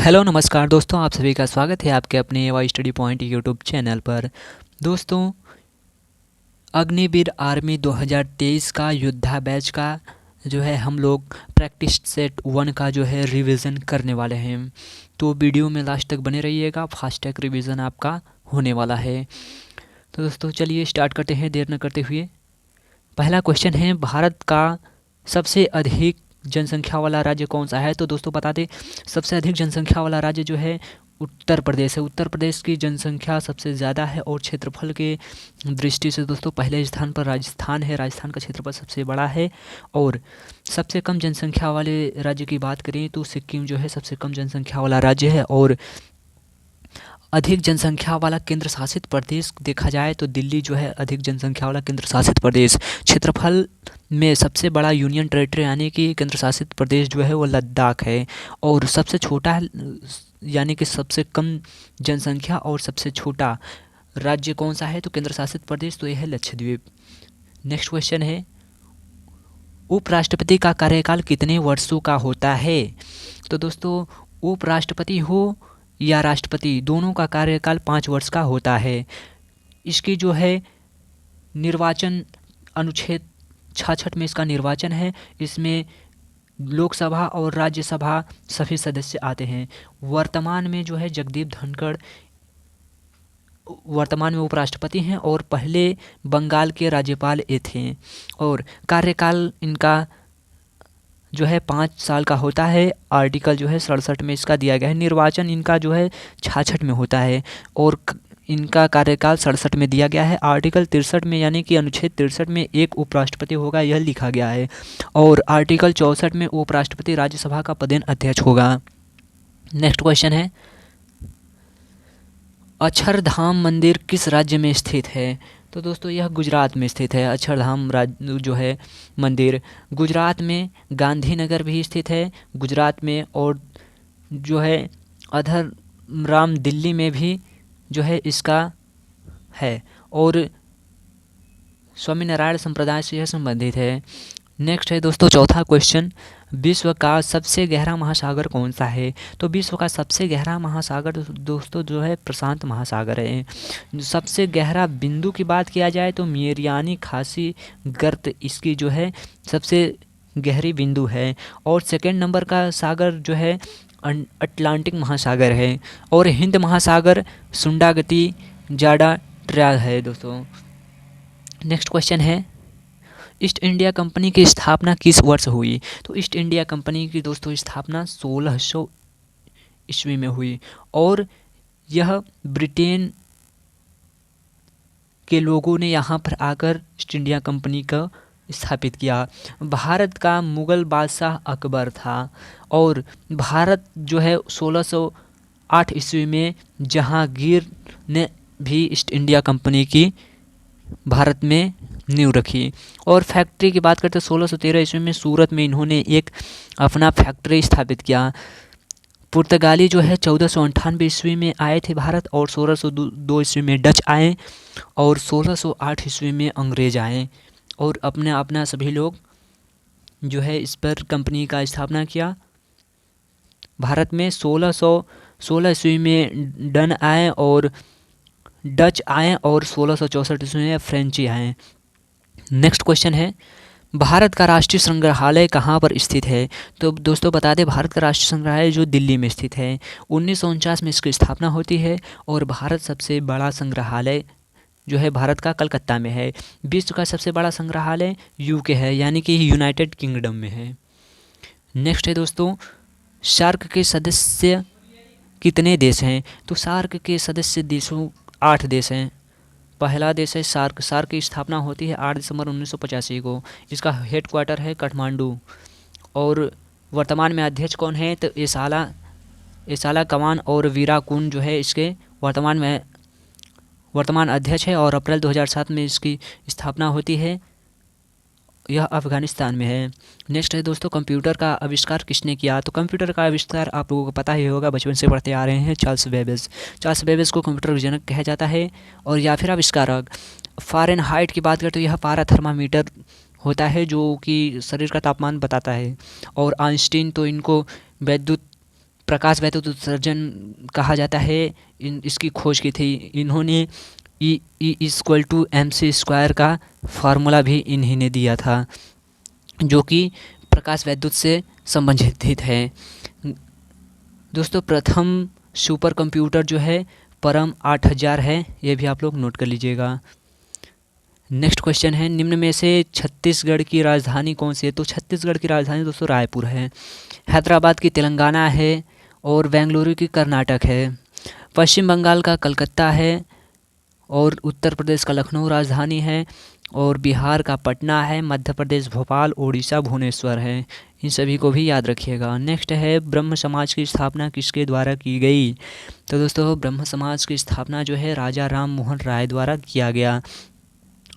Hello नमस्कार दोस्तों, आप सभी का स्वागत है आपके अपने Y study point YouTube channel पर। दोस्तों, अग्निवीर आर्मी 2023 का योद्धा बैच का जो है हम लोग प्रैक्टिस सेट 1 का जो है रिवीजन करने वाले हैं। तो वीडियो में लास्ट तक बने रहिएगा, फास्ट ट्रैक रिवीजन आपका होने वाला है। तो दोस्तों चलिए स्टार्ट करते हैं देर न करते हुए। पहला क्वेश्चन है, भारत का सबसे अधिक जनसंख्या वाला राज्य कौन सा है? तो दोस्तों बता दें, सबसे अधिक जनसंख्या वाला राज्य जो है उत्तर प्रदेश है। उत्तर प्रदेश की जनसंख्या सबसे ज़्यादा है और क्षेत्रफल के दृष्टि से दोस्तों पहले स्थान पर राजस्थान है। राजस्थान का क्षेत्रफल सबसे बड़ा है। और सबसे कम जनसंख्या वाले राज्य की बात करें तो सिक्किम जो है सबसे कम जनसंख्या वाला राज्य है। और अधिक जनसंख्या वाला केंद्र शासित प्रदेश देखा जाए तो दिल्ली जो है अधिक जनसंख्या वाला केंद्र शासित प्रदेश। क्षेत्रफल में सबसे बड़ा यूनियन टेरिटरी यानी कि केंद्र शासित प्रदेश जो है वो लद्दाख है। और सबसे छोटा यानी कि सबसे कम जनसंख्या और सबसे छोटा राज्य कौन सा है? तो केंद्र शासित प्रदेश, तो यह है लक्षद्वीप। नेक्स्ट क्वेश्चन है, उपराष्ट्रपति का कार्यकाल कितने वर्षों का होता है? तो दोस्तों उपराष्ट्रपति हो या राष्ट्रपति, दोनों का कार्यकाल 5 वर्ष का होता है। इसकी जो है निर्वाचन अनुच्छेद 66 में इसका निर्वाचन है। इसमें लोकसभा और राज्यसभा सभी सदस्य आते हैं। वर्तमान में जो है जगदीप धनखड़ वर्तमान में उपराष्ट्रपति हैं और पहले बंगाल के राज्यपाल ये थे। और कार्यकाल इनका जो है 5 साल का होता है। आर्टिकल जो है 67 में इसका दिया गया है। निर्वाचन इनका जो है 66 में होता है और इनका कार्यकाल 67 में दिया गया है। आर्टिकल 63 में यानी कि अनुच्छेद 63 में एक उपराष्ट्रपति होगा, यह लिखा गया है। और आर्टिकल 64 में उपराष्ट्रपति राज्यसभा का पदेन अध्यक्ष होगा। नेक्स्ट क्वेश्चन है, अक्षरधाम मंदिर किस राज्य में स्थित है? तो दोस्तों यह गुजरात में स्थित है। अक्षरधाम जो है मंदिर गुजरात में गांधीनगर भी स्थित है गुजरात में। और जो है अधरराम दिल्ली में भी जो है इसका है। और स्वामीनारायण संप्रदाय से यह संबंधित है। नेक्स्ट है दोस्तों चौथा क्वेश्चन, विश्व का सबसे गहरा महासागर कौन सा है? तो विश्व का सबसे गहरा महासागर दोस्तों जो है प्रशांत महासागर है। सबसे गहरा बिंदु की बात किया जाए तो मेरियानी खासी गर्त इसकी जो है सबसे गहरी बिंदु है। और सेकेंड नंबर का सागर जो है अटलांटिक महासागर है। और हिंद महासागर सुंडागती जाडा ट्रायल है दोस्तों। नेक्स्ट क्वेश्चन है, ईस्ट इंडिया कंपनी की स्थापना किस वर्ष हुई? तो ईस्ट इंडिया कंपनी की दोस्तों स्थापना 1600 ईस्वी में हुई। और यह ब्रिटेन के लोगों ने यहाँ पर आकर ईस्ट इंडिया कंपनी का स्थापित किया। भारत का मुगल बादशाह अकबर था। और भारत जो है 1608 ईस्वी में जहांगीर ने भी ईस्ट इंडिया कंपनी की भारत में नींव रखी। और फैक्ट्री की बात करते हैं 1613 ईस्वी में सूरत में इन्होंने एक अपना फैक्ट्री स्थापित किया। पुर्तगाली जो है 1498 ईस्वी में आए थे भारत। और 1602 ईस्वी में डच आए और 1608 ईस्वी में अंग्रेज आए। और अपना सभी लोग जो है इस पर कंपनी का स्थापना किया। भारत में 1616 ईस्वी में डन आए और डच आए और 1664 ईस्वी में फ्रेंची आए। नेक्स्ट क्वेश्चन है, भारत का राष्ट्रीय संग्रहालय कहाँ पर स्थित है? तो दोस्तों बता दें, भारत का राष्ट्रीय संग्रहालय जो दिल्ली में स्थित है। 1949 में इसकी स्थापना होती है। और भारत सबसे बड़ा संग्रहालय जो है भारत का कलकत्ता में है। विश्व का सबसे बड़ा संग्रहालय यूके है यानी कि यूनाइटेड किंगडम में है। नेक्स्ट है दोस्तों, सार्क के सदस्य कितने देश हैं? तो सार्क के सदस्य देशों 8 देश हैं। पहला देश है सार्क। सार्क की स्थापना होती है 8 दिसंबर 1985 को। इसका हेडक्वार्टर है काठमांडू। और वर्तमान में अध्यक्ष कौन है? तो एसाला कमान और वीराकुन जो है इसके वर्तमान अध्यक्ष है। और अप्रैल 2007 में इसकी स्थापना होती है। यह अफ़गानिस्तान में है। नेक्स्ट है दोस्तों, कंप्यूटर का आविष्कार किसने किया? तो कंप्यूटर का आविष्कार आप लोगों को पता ही होगा, बचपन से पढ़ते आ रहे हैं, चार्ल्स बेबेज। चार्ल्स बेबेज को कंप्यूटर जनक कहा जाता है और या फिर आविष्कारक। फ़ारेनहाइट की बात करें तो यह पारा थर्मामीटर होता है जो कि शरीर का तापमान बताता है। और आइंस्टीन तो इनको वैद्युत प्रकाश वैद्युत उत्सर्जन कहा जाता है, इसकी खोज की थी इन्होंने। E=mc² का फार्मूला भी इन्हीं ने दिया था, जो कि प्रकाश वैद्युत से संबंधित है। दोस्तों प्रथम सुपर कंप्यूटर जो है परम 8000 है, ये भी आप लोग नोट कर लीजिएगा। नेक्स्ट क्वेश्चन है, निम्न में से छत्तीसगढ़ की राजधानी कौन सी है? तो छत्तीसगढ़ की राजधानी दोस्तों रायपुर है, हैदराबाद की तेलंगाना है और बेंगलुरु की कर्नाटक है, पश्चिम बंगाल का कलकत्ता है और उत्तर प्रदेश का लखनऊ राजधानी है और बिहार का पटना है, मध्य प्रदेश भोपाल, उड़ीसा भुवनेश्वर है। इन सभी को भी याद रखिएगा। नेक्स्ट है, ब्रह्म समाज की स्थापना किसके द्वारा की गई? तो दोस्तों ब्रह्म समाज की स्थापना जो है राजा राम मोहन राय द्वारा किया गया।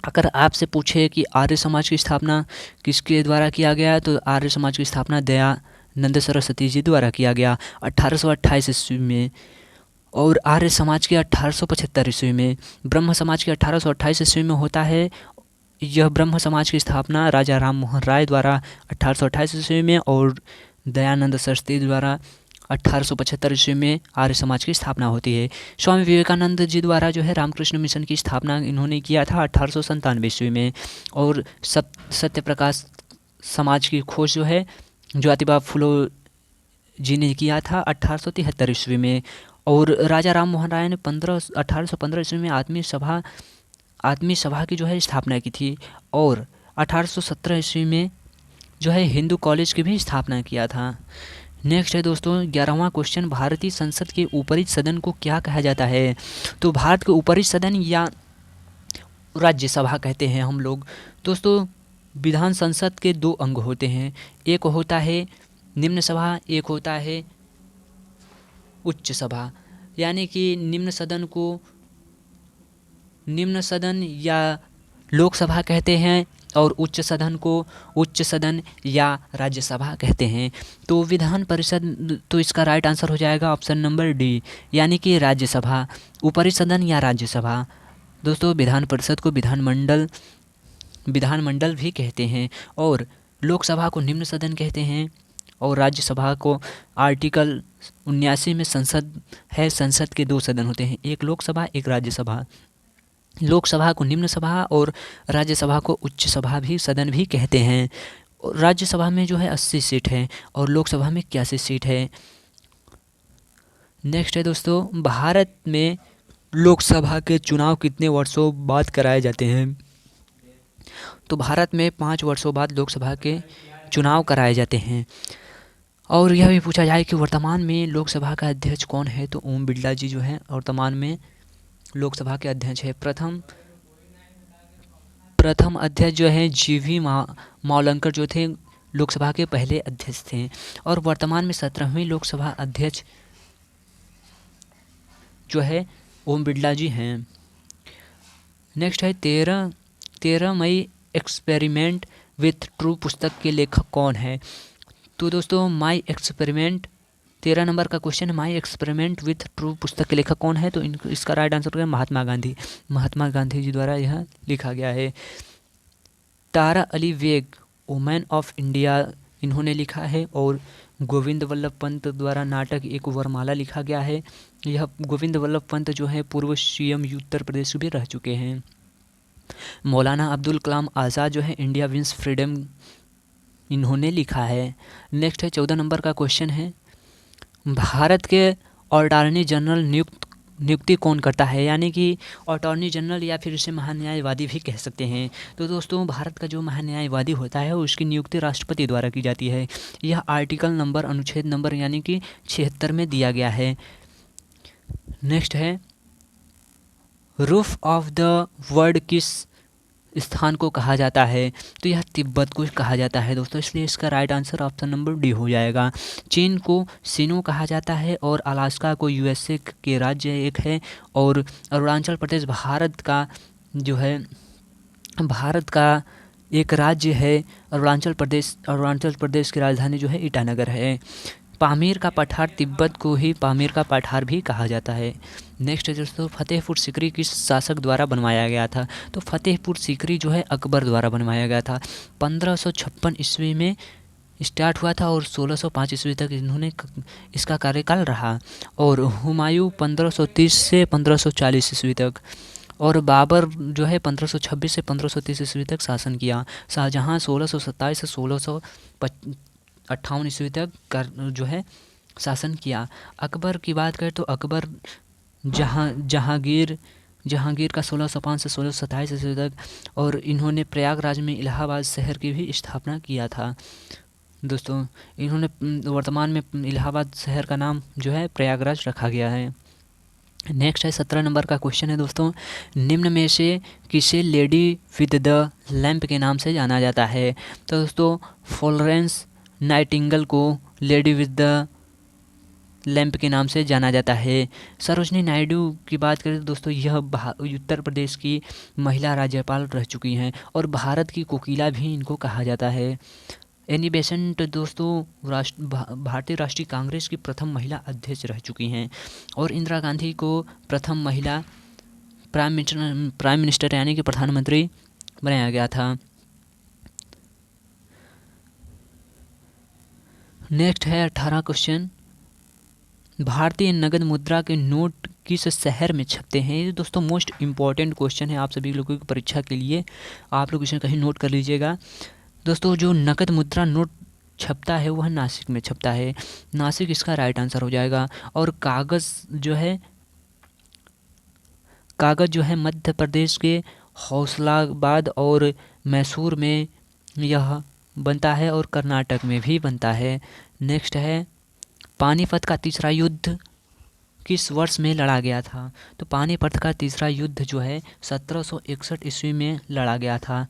अगर आपसे पूछे कि आर्य समाज की स्थापना किसके द्वारा किया गया, तो आर्य समाज की स्थापना दयानंद सरस्वती जी द्वारा किया गया 1828 ईस्वी में, और आर्य समाज की 1875 ईस्वी में। ब्रह्म समाज की 1828 ईस्वी में होता है। यह ब्रह्म समाज की स्थापना राजा राम मोहन राय द्वारा 1828 ईस्वी में और दयानंद सरस्वती द्वारा 1875 ईस्वी में आर्य समाज की स्थापना होती है। स्वामी विवेकानंद जी द्वारा जो है रामकृष्ण मिशन की स्थापना इन्होंने किया था 1897 ईस्वी में, और सत्य प्रकाश समाज की खोज जो है ज्योतिबा फुले जी ने किया था 1873 ईस्वी में, और राजा राम मोहन राय ने 1815 ईस्वी में आत्मीय सभा की जो है स्थापना की थी, और 1817 ईस्वी में जो है हिंदू कॉलेज की भी स्थापना किया था। नेक्स्ट है दोस्तों 11वां क्वेश्चन, भारतीय संसद के ऊपरी सदन को क्या कहा जाता है? तो भारत के ऊपरी सदन या राज्यसभा कहते हैं हम लोग। दोस्तों विधान संसद के 2 अंग होते हैं, एक होता है निम्न सभा, एक होता है उच्च सभा। यानी कि निम्न सदन या लोकसभा कहते हैं और उच्च सदन को उच्च सदन या राज्यसभा कहते हैं। तो विधान परिषद, तो इसका राइट आंसर हो जाएगा ऑप्शन नंबर डी, यानी कि राज्यसभा। ऊपरी सदन या राज्यसभा। दोस्तों विधान परिषद को विधानमंडल भी कहते हैं, और लोकसभा को निम्न सदन कहते हैं, और राज्यसभा को आर्टिकल 79 में संसद है, संसद के 2 सदन होते हैं, एक लोकसभा एक राज्यसभा। लोकसभा को निम्न सभा और राज्यसभा को उच्च सभा भी सदन भी कहते हैं। राज्यसभा में जो है 80 सीट है और लोकसभा में 81 सीट है। नेक्स्ट है दोस्तों, भारत में लोकसभा के चुनाव कितने वर्षों बाद कराए जाते हैं? तो भारत में 5 वर्षों बाद लोकसभा के चुनाव कराए जाते हैं। और यह भी पूछा जाए कि वर्तमान में लोकसभा का अध्यक्ष कौन है? तो ओम बिरला जी जो है वर्तमान में लोकसभा के अध्यक्ष है। प्रथम अध्यक्ष जो है जीवी मावलंकर जो थे लोकसभा के पहले अध्यक्ष थे, और वर्तमान में 17वें लोकसभा अध्यक्ष जो है ओम बिरला जी हैं। नेक्स्ट है 13 मई एक्सपेरिमेंट विथ ट्रू पुस्तक के लेखक कौन है? तो दोस्तों माई एक्सपेरिमेंट 13 नंबर का क्वेश्चन है, माई एक्सपेरिमेंट विथ ट्रू पुस्तक के लेखक कौन है? तो इसका राइट आंसर हो गया महात्मा गांधी जी द्वारा यह लिखा गया है। Tara Ali Baig women of India इन्होंने लिखा है, और गोविंद वल्लभ पंत द्वारा नाटक एक वरमाला लिखा गया है। यह गोविंद वल्लभ पंत जो है पूर्व सीएम उत्तर प्रदेश भी रह चुके हैं। मौलाना अब्दुल कलाम आज़ाद जो है इंडिया विंस फ्रीडम इन्होंने लिखा है। नेक्स्ट है 14 नंबर का क्वेश्चन है, भारत के अटॉर्नी जनरल नियुक्ति कौन करता है? यानी कि अटॉर्नी जनरल या फिर इसे महान्यायवादी भी कह सकते हैं। तो दोस्तों भारत का जो महान्यायवादी होता है उसकी नियुक्ति राष्ट्रपति द्वारा की जाती है। यह आर्टिकल नंबर अनुच्छेद नंबर यानी कि 76 में दिया गया है। नेक्स्ट है, रूफ ऑफ द वर्ल्ड किस स्थान को कहा जाता है? तो यह तिब्बत को कहा जाता है दोस्तों, इसलिए इसका right answer option number D हो जाएगा। चीन को सिनो कहा जाता है, और अलास्का को यूएसए के राज्य एक है, और अरुणाचल प्रदेश भारत का एक राज्य है। अरुणाचल प्रदेश की राजधानी जो है ईटानगर है। पामीर का पठार तिब्बत को ही पामीर का पठार भी कहा जाता है। नेक्स्ट है दोस्तों, फतेहपुर सीकरी किस शासक द्वारा बनवाया गया था? तो फतेहपुर सीकरी जो है अकबर द्वारा बनवाया गया था। 1556 ईस्वी में स्टार्ट हुआ था और 1605 ईस्वी तक इन्होंने इसका कार्यकाल रहा। और हुमायूं 1530 से 1540 ईस्वी तक, और बाबर जो है 1526 से 1530 ईस्वी तक शासन किया। शाहजहाँ 1627 से 1658 ईस्वी तक जो है शासन किया। अकबर की बात करें तो अकबर जहांगीर का 1605 से 1627 ईस्वी तक, और इन्होंने प्रयागराज में इलाहाबाद शहर की भी स्थापना किया था। दोस्तों इन्होंने वर्तमान में इलाहाबाद शहर का नाम जो है प्रयागराज रखा गया है। नेक्स्ट है 17 नंबर का क्वेश्चन है दोस्तों, निम्न में से किसे लेडी विद द लैंप के नाम से जाना जाता है? तो दोस्तों फ्लोरेंस नाइटिंगेल को लेडी विद द लैंप के नाम से जाना जाता है। सरोजनी नायडू की बात करें तो दोस्तों यह उत्तर प्रदेश की महिला राज्यपाल रह चुकी हैं, और भारत की कोकिला भी इनको कहा जाता है। एनी बेसेंट दोस्तों भारतीय राष्ट्रीय कांग्रेस की प्रथम महिला अध्यक्ष रह चुकी हैं, और इंदिरा गांधी को प्रथम महिला प्राइम मिनिस्टर यानी कि प्रधानमंत्री बनाया गया था। नेक्स्ट है 18 क्वेश्चन, भारतीय नगद मुद्रा के नोट किस शहर में छपते हैं? ये दोस्तों मोस्ट इम्पॉर्टेंट क्वेश्चन है आप सभी लोगों की परीक्षा के लिए, आप लोग इसे कहीं नोट कर लीजिएगा। दोस्तों जो नकद मुद्रा नोट छपता है वह नासिक में छपता है, नासिक इसका राइट आंसर हो जाएगा। और कागज़ जो है मध्य प्रदेश के हौसलाबाद और मैसूर में यह बनता है, और कर्नाटक में भी बनता है। नेक्स्ट है पानीपत का तीसरा युद्ध किस वर्ष में लड़ा गया था? तो पानीपत का तीसरा युद्ध जो है 1761 ईस्वी में लड़ा गया था।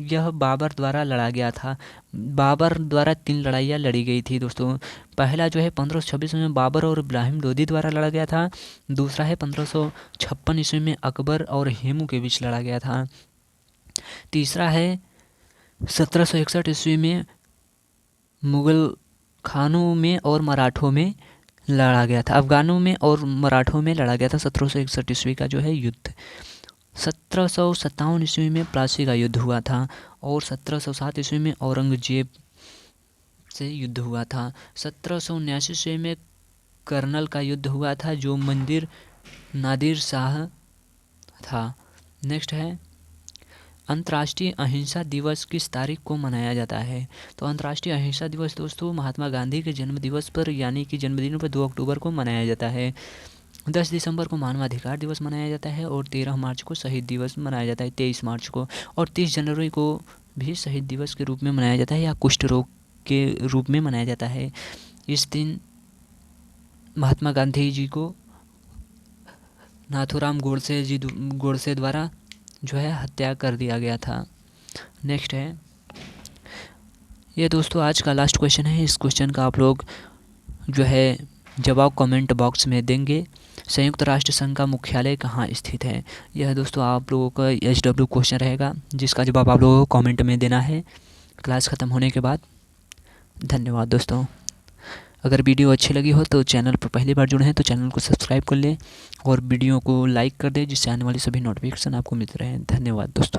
यह बाबर द्वारा लड़ा गया था। बाबर द्वारा 3 लड़ाइयाँ लड़ी गई थी दोस्तों। पहला जो है 1526 में बाबर और इब्राहिम लोदी द्वारा लड़ा गया था। दूसरा है 1556 ईस्वी में अकबर और हेमू के बीच लड़ा गया था। तीसरा है 1761 ईस्वी में मुगल खानों में और मराठों में लड़ा गया था। अफगानों में और मराठों में लड़ा गया था 1761 ईस्वी का जो है युद्ध। 1757 ईस्वी में प्लासी का युद्ध हुआ था, और 1707 ईस्वी में औरंगजेब से युद्ध हुआ था। 1779 ईस्वी में करनल का युद्ध हुआ था जो मंदिर नादिर शाह था। नेक्स्ट है अंतर्राष्ट्रीय अहिंसा दिवस किस तारीख को मनाया जाता है? तो अंतर्राष्ट्रीय अहिंसा दिवस दोस्तों महात्मा गांधी के जन्म दिवस पर यानी कि जन्मदिन पर 2 अक्टूबर को मनाया जाता है। 10 दिसंबर को मानवाधिकार दिवस मनाया जाता है, और 13 मार्च को शहीद दिवस मनाया जाता है, 23 मार्च को, और 30 जनवरी को भी शहीद दिवस के रूप में मनाया जाता है या कुष्ठ रोग के रूप में मनाया जाता है। इस दिन महात्मा गांधी जी को नाथूराम गोडसे द्वारा जो है हत्या कर दिया गया था। नेक्स्ट है ये दोस्तों आज का लास्ट क्वेश्चन है। इस क्वेश्चन का आप लोग जो है जवाब कमेंट बॉक्स में देंगे। संयुक्त राष्ट्र संघ का मुख्यालय कहाँ स्थित है? यह दोस्तों आप लोगों का SW क्वेश्चन रहेगा, जिसका जवाब आप लोगों को कमेंट में देना है क्लास ख़त्म होने के बाद। धन्यवाद दोस्तों। अगर वीडियो अच्छी लगी हो तो चैनल पर पहली बार जुड़े हैं तो चैनल को सब्सक्राइब कर लें, और वीडियो को लाइक कर दें, जिससे आने वाली सभी नोटिफिकेशन आपको मिलते रहें। धन्यवाद दोस्तों।